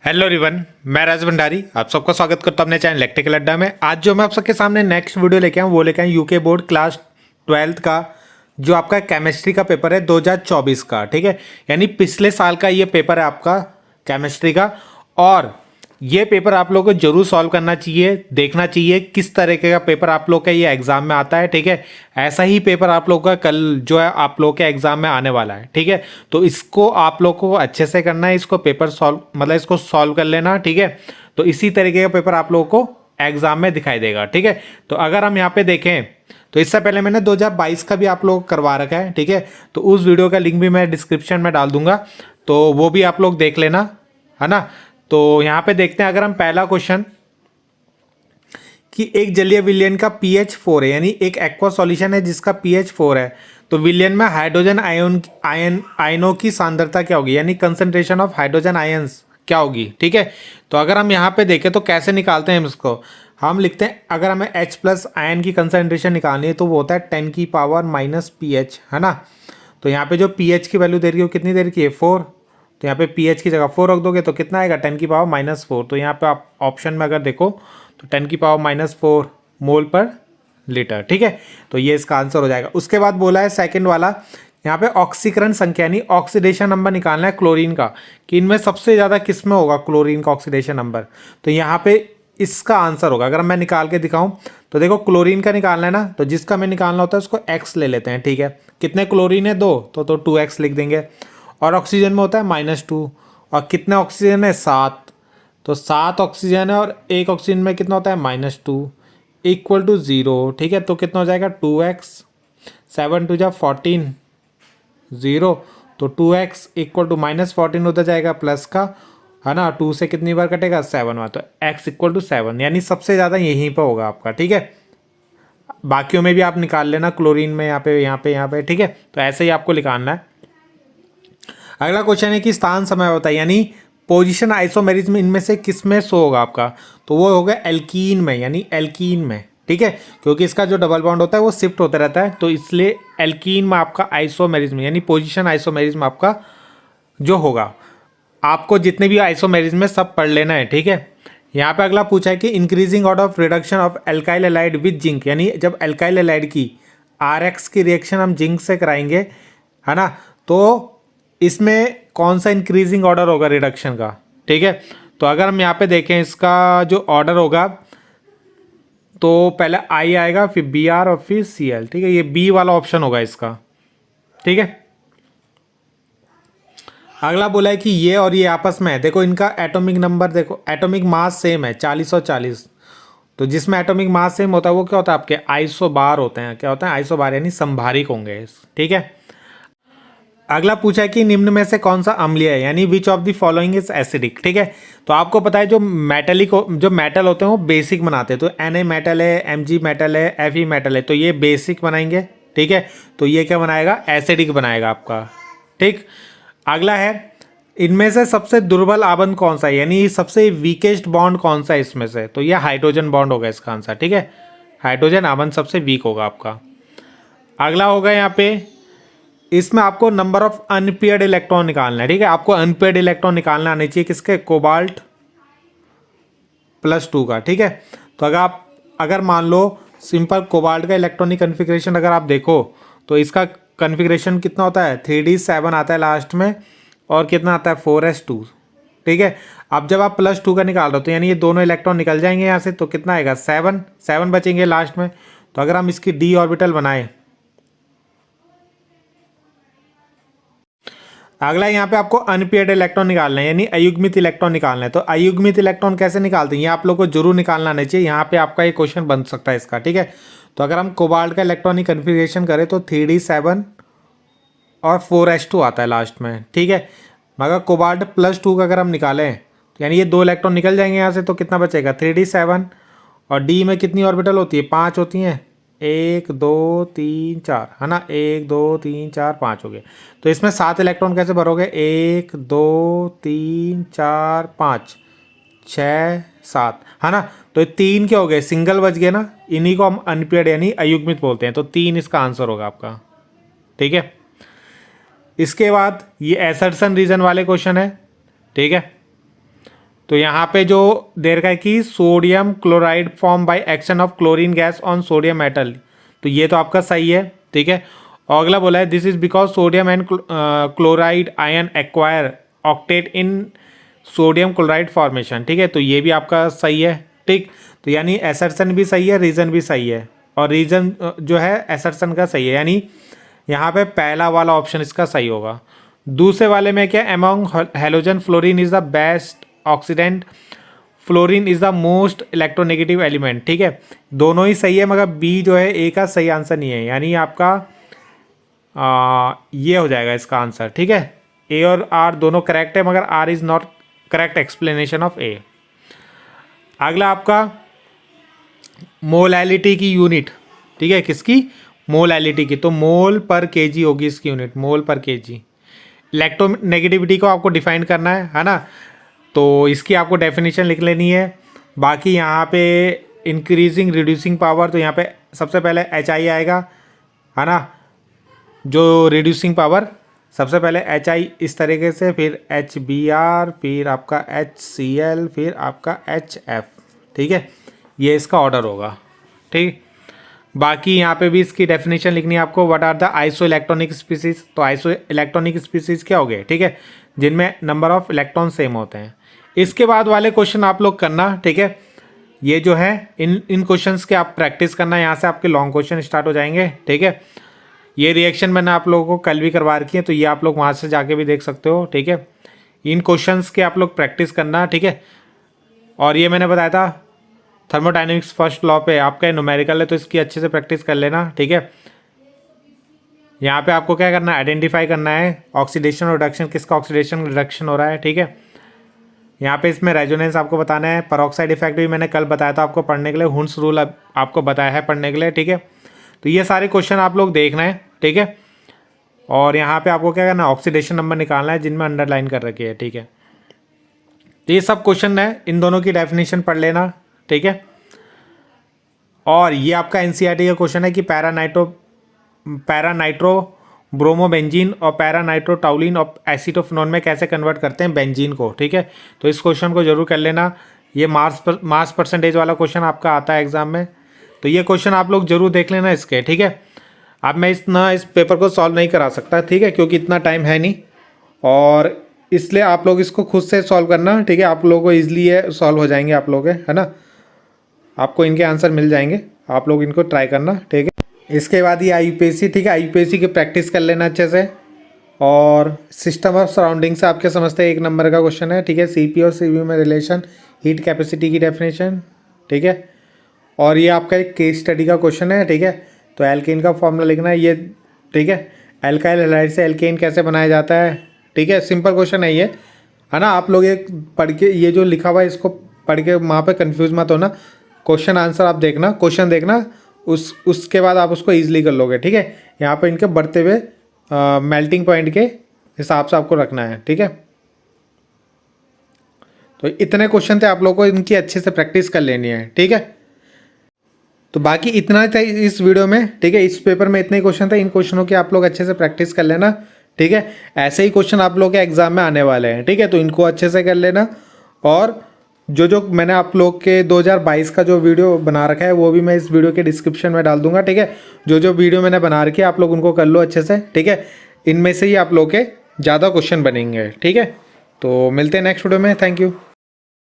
Hello everyone, मैं राज भंडारी आप सबका स्वागत करता हूं अपने चैनल इलेक्ट्रिकल अड्डा में। आज जो मैं आप सबके सामने नेक्स्ट वीडियो लेके आऊँ वो लेके आऊँ यूके बोर्ड क्लास 12th का जो आपका केमिस्ट्री का पेपर है 2024 का। ठीक है, यानी पिछले साल का ये पेपर है आपका केमिस्ट्री का। और ये पेपर आप लोगों को जरूर सॉल्व करना चाहिए, देखना चाहिए किस तरीके का पेपर आप लोग का ये एग्जाम में आता है। ठीक है, ऐसा ही पेपर आप लोगों का कल जो है आप लोग के एग्जाम में आने वाला है। ठीक है, तो इसको आप लोग को अच्छे से करना है, इसको पेपर सॉल्व मतलब इसको सॉल्व कर लेना। ठीक है, तो इसी तरीके का पेपर आप लोगों को एग्जाम में दिखाई देगा। ठीक है, तो अगर हम यहाँ पे देखें तो इससे पहले मैंने 2022 का भी आप लोग करवा रखा है। ठीक है, तो उस वीडियो का लिंक भी मैं डिस्क्रिप्शन में डाल दूंगा, तो वो भी आप लोग देख लेना, है ना। तो यहां पे देखते हैं, अगर हम पहला क्वेश्चन कि एक जलीय विलयन का पीएच 4 है, यानी एक एक्वा सॉल्यूशन है जिसका पीएच 4 है, तो विलयन में हाइड्रोजन आयनों की सांद्रता क्या होगी, यानी कंसंट्रेशन ऑफ हाइड्रोजन आयंस क्या होगी। ठीक है, तो अगर हम यहाँ पे देखें तो कैसे निकालते हैं हम इसको, हम लिखते हैं अगर हमें H+ आयन की कंसंट्रेशन निकालनी है तो वो होता है 10⁻⁻⁻, है ना। तो यहाँ पे जो पीएच की वैल्यू दे रही है वो कितनी दे रही है 4, तो यहाँ पे पीएच की जगह 4 रख दोगे तो कितना आएगा 10⁻⁻⁴। तो यहाँ पे आप ऑप्शन में अगर देखो तो 10⁻⁻⁴ मोल पर लीटर। ठीक है, तो ये इसका आंसर हो जाएगा। उसके बाद बोला है सेकंड वाला, यहाँ पे ऑक्सीकरण संख्या यानी ऑक्सीडेशन नंबर निकालना है क्लोरीन का, कि इनमें सबसे ज़्यादा किस में होगा क्लोरीन का ऑक्सीडेशन नंबर। तो यहाँ पे इसका आंसर होगा, अगर मैं निकाल के दिखाऊं तो देखो क्लोरीन का निकालना है ना, तो जिसका मैं निकालना होता है उसको x ले लेते हैं। ठीक है, कितने क्लोरीन है 2, तो 2x लिख देंगे। और ऑक्सीजन में होता है -2, और कितने ऑक्सीजन है 7, तो 7 ऑक्सीजन है और एक ऑक्सीजन में कितना होता है -2 इक्वल टू 0। ठीक है, तो कितना हो जाएगा 2x, 7 2 जा 14 0, तो 2x इक्वल टू -14 होता जाएगा प्लस का, है ना। 2 से कितनी बार कटेगा 7 बार, तो x इक्वल टू 7, यानी सबसे ज़्यादा यहीं पर होगा आपका। ठीक है, बाकियों में भी आप निकाल लेना, क्लोरीन में यहाँ पे। ठीक है, तो ऐसे ही आपको निकालना है। अगला क्वेश्चन है कि स्थान समय होता है, यानी पोजीशन आइसोमेरिज्म इनमें से किस में शो होगा आपका, तो वो होगा एल्कीन में, यानी एल्कीन में। ठीक है, क्योंकि इसका जो डबल बॉन्ड होता है वो शिफ्ट होता रहता है, तो इसलिए एल्कीन में आपका आइसोमेरिज्म यानी पोजीशन आइसोमेरिज्म आपका जो होगा, आपको जितने भी आइसोमेरिज्म है सब पढ़ लेना है। ठीक है, यहाँ पे अगला पूछा है कि increasing order of reduction of alkyl allied with zinc, यानी जब एल्काइल एलाइड की RX की रिएक्शन हम जिंक से कराएंगे, है ना, तो इसमें कौन सा इंक्रीजिंग ऑर्डर होगा रिडक्शन का। ठीक है, तो अगर हम यहाँ पे देखें इसका जो ऑर्डर होगा तो पहले I आएगा, फिर Br और फिर Cl। ठीक है, ये बी वाला ऑप्शन होगा इसका। ठीक है, अगला बोला है कि ये और ये आपस में है, देखो इनका एटॉमिक नंबर, देखो एटॉमिक मास सेम है 40 और 40, तो जिसमें एटॉमिक मास सेम होता है वो क्या होता है आपके आइसोबार होते हैं। क्या होता है आइसोबार, यानी संभारिक होंगे। ठीक है, अगला पूछा है कि निम्न में से कौन सा अम्लीय है, यानी which of the following is acidic. ठीक है, तो आपको पता है जो मेटल होते हैं वो बेसिक बनाते हैं, तो Na मेटल है, Mg मेटल है, Fe मेटल है, तो ये बेसिक बनाएंगे। ठीक है, तो ये क्या बनाएगा एसिडिक बनाएगा आपका। ठीक, अगला है इनमें से सबसे दुर्बल आबंध कौन सा है, यानी सबसे वीकेस्ट बॉन्ड कौन सा है इसमें से, तो ये हाइड्रोजन बॉन्ड होगा इसका आंसर। ठीक है, हाइड्रोजन आबंध सबसे वीक होगा आपका। अगला होगा यहाँ पे, इसमें आपको नंबर ऑफ अनपेयर्ड इलेक्ट्रॉन निकालना है। ठीक है, आपको अनपेयर्ड इलेक्ट्रॉन निकालना आने चाहिए किसके, कोबाल्ट +2 का। ठीक है, तो अगर मान लो सिंपल कोबाल्ट का इलेक्ट्रॉनिक कन्फिग्रेशन अगर आप देखो तो इसका कन्फिग्रेशन कितना होता है 3d7 आता है लास्ट में, और कितना आता है 4s2। ठीक है, अब जब आप +2 का निकाल रहे हो तो यानी ये दोनों इलेक्ट्रॉन निकल जाएंगे यहाँ से, तो कितना आएगा 7 बचेंगे लास्ट में। तो अगर हम इसकी d ऑर्बिटल बनाए, अगला यहाँ पे आपको अनपेयर्ड इलेक्ट्रॉन निकालना है, यानी अयुग्मित इलेक्ट्रॉन निकालना है। तो अयुग्मित इलेक्ट्रॉन कैसे निकालते हैं ये आप लोग को जरूर निकालना आना चाहिए, यहाँ पे आपका एक क्वेश्चन बन सकता है इसका। ठीक है, तो अगर हम कोबाल्ट का इलेक्ट्रॉनिक कन्फिग्रेशन करें तो 3d7 और 4s2 आता है लास्ट में। ठीक है, मगर कोबाल्ट +2 का अगर हम निकालें तो यानी ये 2 इलेक्ट्रॉन निकल जाएंगे यहाँ से, तो कितना बचेगा 3d7, और d में कितनी ऑर्बिटल होती है 5 होती हैं, 1 2 3 4, है ना, 1 2 3 4 5 हो गए। तो इसमें 7 इलेक्ट्रॉन कैसे भरोगे, 1 2 3 4 5 6 7, है ना, तो 3 क्या हो गए सिंगल बच गए ना, इन्हीं को हम अनपेयर्ड यानी अयुग्मित बोलते हैं, तो 3 इसका आंसर होगा आपका। ठीक है, इसके बाद ये एसर्शन रीजन वाले क्वेश्चन है। ठीक है, तो यहाँ पे जो दे रखा है कि sodium chloride form by action of chlorine gas on sodium metal, तो ये तो आपका सही है, ठीक है। और अगला बोला है this is because sodium and chloride ion acquire octet in sodium chloride formation, ठीक है, तो ये भी आपका सही है, ठीक। तो यानी एसर्शन भी सही है, रीज़न भी सही है, और रीज़न जो है एसर्शन का सही है, यानी यहाँ पे पहला वाला ऑप्शन इसका सही होगा। दूसरे वाले में क्या, among halogen fluorine is the best oxidant, fluorine is the most electronegative element, ठीक है, दोनों ही सही है, मगर बी जो है ए का सही आंसर नहीं है, यानी आपका ये हो जाएगा इसका आंसर, ठीक है। ए और आर दोनों करेक्ट है, मगर R is not correct explanation of A. अगला आपका मोलैलिटी की यूनिट, ठीक है, किसकी, मोलैलिटी की, तो मोल पर केजी होगी इसकी यूनिट, मोल पर केजी। इलेक्ट्रोनेगेटिविटी को आपको डिफाइन करना है ना, तो इसकी आपको डेफिनेशन लिख लेनी है। बाकी यहाँ पे इंक्रीजिंग रिड्यूसिंग पावर, तो यहाँ पे सबसे पहले एच आई आएगा, है ना, जो रिड्यूसिंग पावर सबसे पहले एच आई इस तरीके से, फिर एच बी आर, फिर आपका एच सी एल, फिर आपका एच एफ, ठीक है, ये इसका ऑर्डर होगा, ठीक। बाकी यहाँ पे भी इसकी डेफिनेशन लिखनी है आपको। What are the isoelectronic species, तो आइसो इलेक्ट्रॉनिक स्पीसीज क्या हो गए, ठीक है, जिनमें नंबर ऑफ इलेक्ट्रॉन सेम होते हैं। इसके बाद वाले क्वेश्चन आप लोग करना, ठीक है, ये जो है इन क्वेश्चंस के आप प्रैक्टिस करना, यहाँ से आपके लॉन्ग क्वेश्चन स्टार्ट हो जाएंगे, ठीक है। ये रिएक्शन मैंने आप लोगों को कल भी करवा रखी है, तो ये आप लोग वहाँ से जाके भी देख सकते हो, ठीक है। इन क्वेश्चंस के आप लोग प्रैक्टिस करना, ठीक है। और ये मैंने बताया था थर्मोडायनेमिक्स फर्स्ट लॉ पे आपका न्यूमेरिकल है, तो इसकी अच्छे से प्रैक्टिस कर लेना, ठीक है। यहाँ पे आपको क्या करना है, आइडेंटिफाई करना है ऑक्सीडेशन और रिडक्शन, किसका ऑक्सीडेशन रिडक्शन हो रहा है, ठीक है। यहाँ पे इसमें रेजोनेंस आपको बताना है। पेरोक्साइड इफेक्ट भी मैंने कल बताया था आपको पढ़ने के लिए, हुंस रूल आपको बताया है पढ़ने के लिए, ठीक है। तो ये सारे क्वेश्चन आप लोग देखना है, ठीक है। और यहाँ पे आपको क्या करना है, ऑक्सीडेशन नंबर निकालना है जिनमें अंडरलाइन कर रखी है, ठीक है। तो ये सब क्वेश्चन है, इन दोनों की डेफिनेशन पढ़ लेना, ठीक है। और ये आपका एनसीईआरटी का क्वेश्चन है कि पैरानाइट्रो ब्रोमोबेंजीन और पैरानाइट्रोटाउलिन और एसीटोफिनोन में कैसे कन्वर्ट करते हैं बेंजीन को, ठीक है। तो इस क्वेश्चन को जरूर कर लेना। ये मास परसेंटेज वाला क्वेश्चन आपका आता है एग्जाम में, तो ये क्वेश्चन आप लोग जरूर देख लेना इसके, ठीक है। अब मैं इस पेपर को सॉल्व नहीं करा सकता, ठीक है, क्योंकि इतना टाइम है नहीं, और इसलिए आप लोग इसको खुद से सॉल्व करना, ठीक है। आप लोगों को ईजिली है सॉल्व हो जाएंगे आप लोग, है ना, आपको इनके आंसर मिल जाएंगे, आप लोग इनको ट्राई करना, ठीक है। इसके बाद ये आईयूपीएससी, ठीक है, आईयूपीएससी की प्रैक्टिस कर लेना अच्छे से। और सिस्टम ऑफ सराउंडिंग से आपके समझते हैं 1 नंबर का क्वेश्चन है, ठीक है। सीपी और सीवी में रिलेशन, हीट कैपेसिटी की डेफिनेशन, ठीक है। और ये आपका एक केस स्टडी का क्वेश्चन है, ठीक है। तो एल्केन का फॉर्मूला लिखना है ये, ठीक है। एल्काइल हैलाइड से एल्केन कैसे बनाया जाता है, ठीक है, सिंपल क्वेश्चन है ये, है ना। आप लोग एक पढ़ के ये जो लिखा हुआ है इसको पढ़ के वहाँ पे कंफ्यूज मत होना, क्वेश्चन आंसर आप देखना, क्वेश्चन देखना, उसके बाद आप उसको ईजिली कर लोगे, ठीक है। यहाँ पे इनके बढ़ते हुए मेल्टिंग पॉइंट के हिसाब से आपको रखना है, ठीक है। तो इतने क्वेश्चन थे, आप लोगों को इनकी अच्छे से प्रैक्टिस कर लेनी है, ठीक है। तो बाकी इतना था इस वीडियो में, ठीक है। इस पेपर में इतने क्वेश्चन थे, इन क्वेश्चनों की आप लोग अच्छे से प्रैक्टिस कर लेना, ठीक है। ऐसे ही क्वेश्चन आप लोग के एग्जाम में आने वाले हैं, ठीक है, तो इनको अच्छे से कर लेना। और जो मैंने आप लोग के 2022 का जो वीडियो बना रखा है वो भी मैं इस वीडियो के डिस्क्रिप्शन में डाल दूंगा, ठीक है। जो वीडियो मैंने बना रखी है आप लोग उनको कर लो अच्छे से, ठीक है। इनमें से ही आप लोग के ज़्यादा क्वेश्चन बनेंगे, ठीक है। तो मिलते हैं नेक्स्ट वीडियो में, थैंक यू।